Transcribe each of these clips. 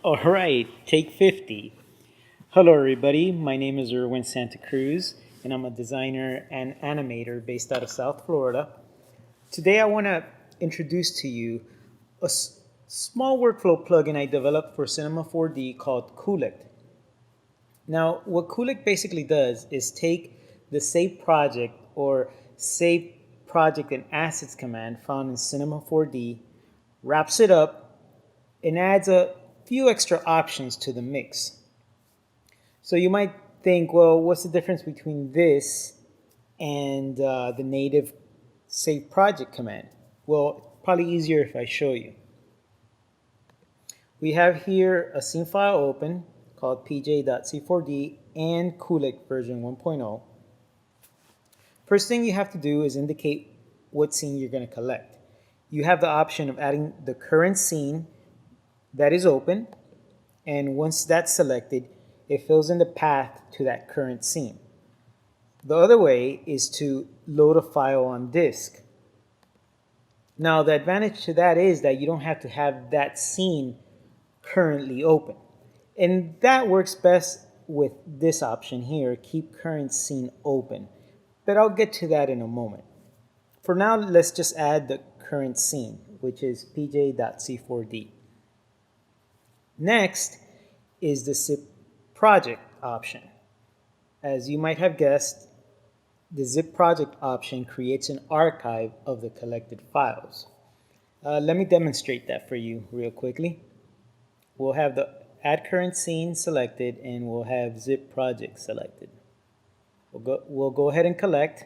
All right, take 50. Hello, everybody. My name is Erwin Santa Cruz, and I'm a designer and animator based out of South Florida. Today, I want to introduce to you a small workflow plugin I developed for Cinema 4D called Coolect. Now, what Coolect basically does is take the save project or save project and assets command found in Cinema 4D, wraps it up, and adds a few extra options to the mix. So you might think, well, what's the difference between this and the native save project command? Well, probably easier if I show you. We have here a scene file open called pj.c4d and Coolect version 1.0. First thing you have to do is indicate what scene you're going to collect. You have the option of adding the current scene that is open, and once that's selected, it fills in the path to that current scene. The other way is to load a file on disk. Now, the advantage to that is that you don't have to have that scene currently open. And that works best with this option here, keep current scene open. But I'll get to that in a moment. For now, let's just add the current scene, which is pj.c4d. Next is the zip project option. As you might have guessed, the zip project option creates an archive of the collected files. Let me demonstrate that for you real quickly. We'll have the add current scene selected and we'll have zip project selected. We'll go ahead and collect,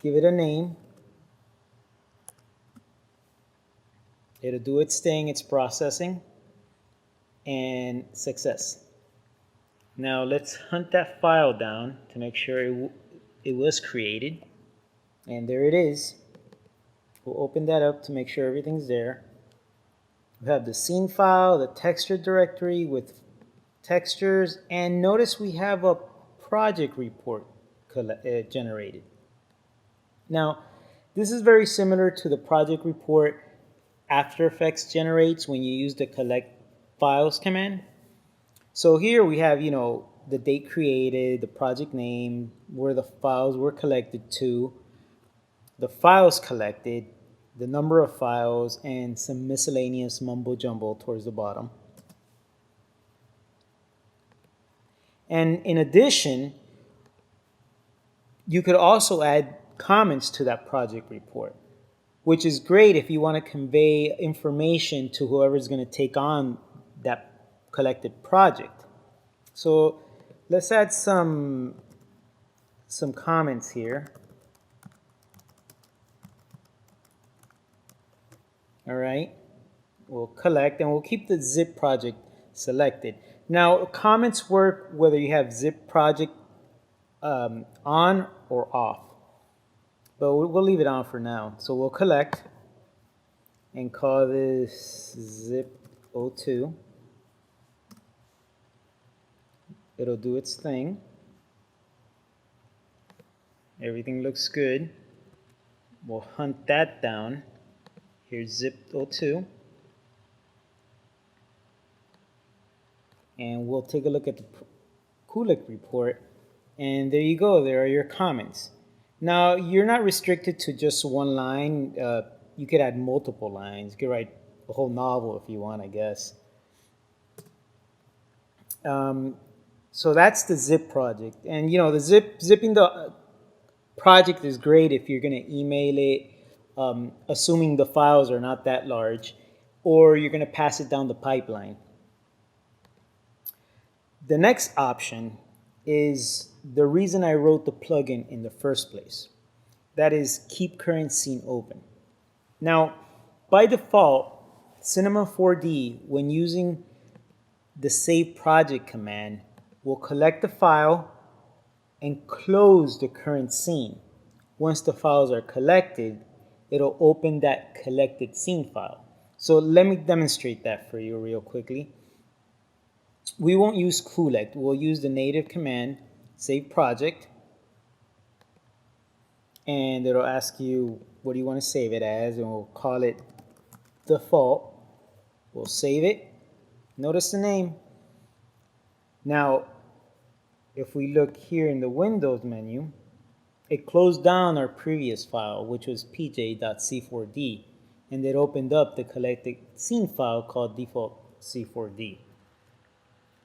give it a name. It'll do its thing, it's processing, and success. Now let's hunt that file down to make sure it was created. And there it is. We'll open that up to make sure everything's there. We have the scene file, the texture directory with textures, and notice we have a project report generated. Now, this is very similar to the project report After Effects generates when you use the collect files command. So here we have, the date created, the project name, where the files were collected to, the files collected, the number of files, and some miscellaneous mumbo jumbo towards the bottom. And in addition, you could also add comments to that project report, which is great if you want to convey information to whoever's going to take on that collected project. So let's add some comments here. All right, we'll collect and we'll keep the zip project selected. Now, comments work whether you have zip project on or off, but we'll leave it on for now. So we'll collect and call this zip02. It'll do its thing. Everything looks good. We'll hunt that down. Here's zip02. And we'll take a look at the Coolect report. And there you go. There are your comments. Now, you're not restricted to just one line. You could add multiple lines. You could write a whole novel if you want, I guess. So that's the zip project. And, the zipping the project is great if you're going to email it, assuming the files are not that large, or you're going to pass it down the pipeline. The next option is the reason I wrote the plugin in the first place. That is keep current scene open. Now, by default, Cinema 4D, when using the save project command, will collect the file and close the current scene. Once the files are collected, it'll open that collected scene file. So let me demonstrate that for you real quickly. We won't use Coolect. We'll use the native command, save project. And it'll ask you, what do you want to save it as? And we'll call it default. We'll save it. Notice the name. Now, if we look here in the Windows menu, it closed down our previous file, which was pj.c4d, and it opened up the collected scene file called default c4d.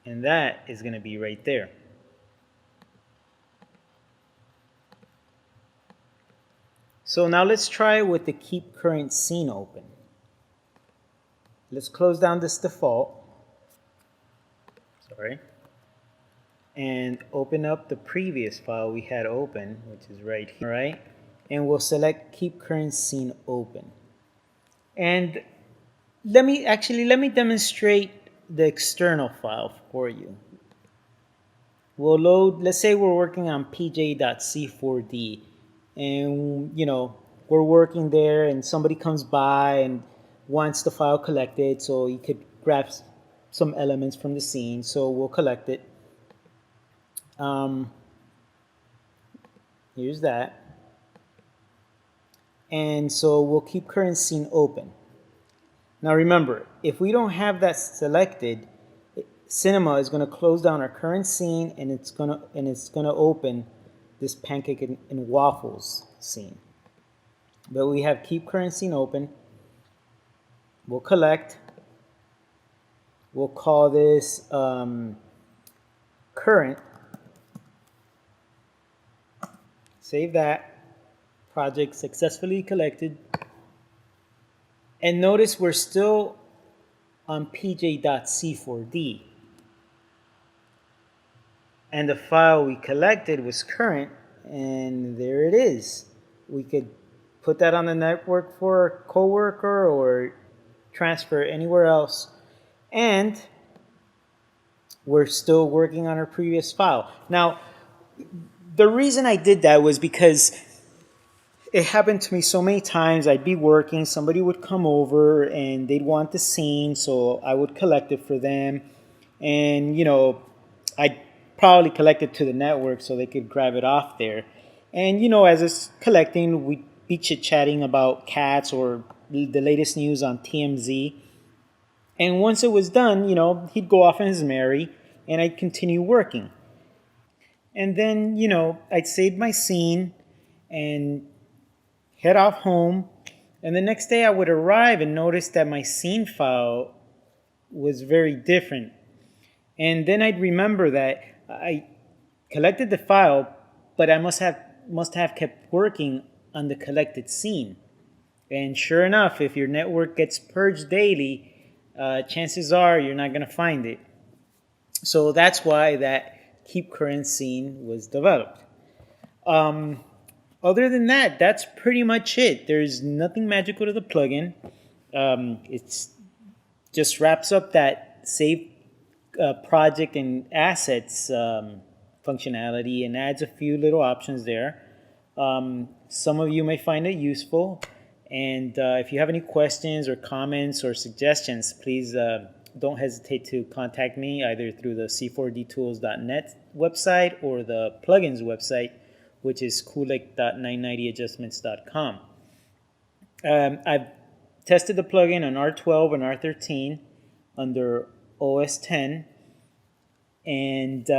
And that is going to be right there. So now let's try it with the keep current scene open. Let's close down this default. And open up the previous file we had open, which is right here, right? And we'll select keep current scene open. And let me demonstrate the external file for you. We'll load, let's say we're working on pj.c4d, and we're working there and somebody comes by and wants the file collected, so you could grab some elements from the scene, so we'll collect it. Here's that. And so we'll keep current scene open. Now remember, if we don't have that selected, Cinema is going to close down our current scene, and it's going to open this pancake and waffles scene. But we have keep current scene open. We'll collect. We'll call this current. Save that. Project successfully collected. And notice we're still on pj.c4d. And the file we collected was current, and there it is. We could put that on the network for a coworker or transfer anywhere else. And we're still working on our previous file. Now, the reason I did that was because it happened to me so many times. I'd be working, somebody would come over and they'd want the scene, so I would collect it for them. And, I'd probably collect it to the network so they could grab it off there. And, as it's collecting, we'd be chit-chatting about cats or the latest news on TMZ. And once it was done, he'd go off on his merry, and I'd continue working. And then, I'd save my scene and head off home. And the next day I would arrive and notice that my scene file was very different. And then I'd remember that I collected the file, but I must have kept working on the collected scene. And sure enough, if your network gets purged daily, chances are you're not going to find it. So that's why that keep current scene was developed. Other than that, that's pretty much it. There's nothing magical to the plugin. It's just wraps up that save project and assets functionality and adds a few little options there. Some of you may find it useful. And if you have any questions or comments or suggestions, please don't hesitate to contact me either through the c4dtools.net website or the plugins website, which is coolect.990adjustments.com. I've tested the plugin on R12 and R13 under OS 10, and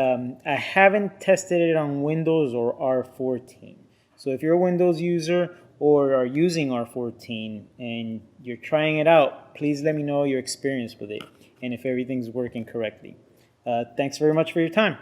I haven't tested it on Windows or R14. So if you're a Windows user or are using R14 and you're trying it out, please let me know your experience with it and if everything's working correctly. Thanks very much for your time.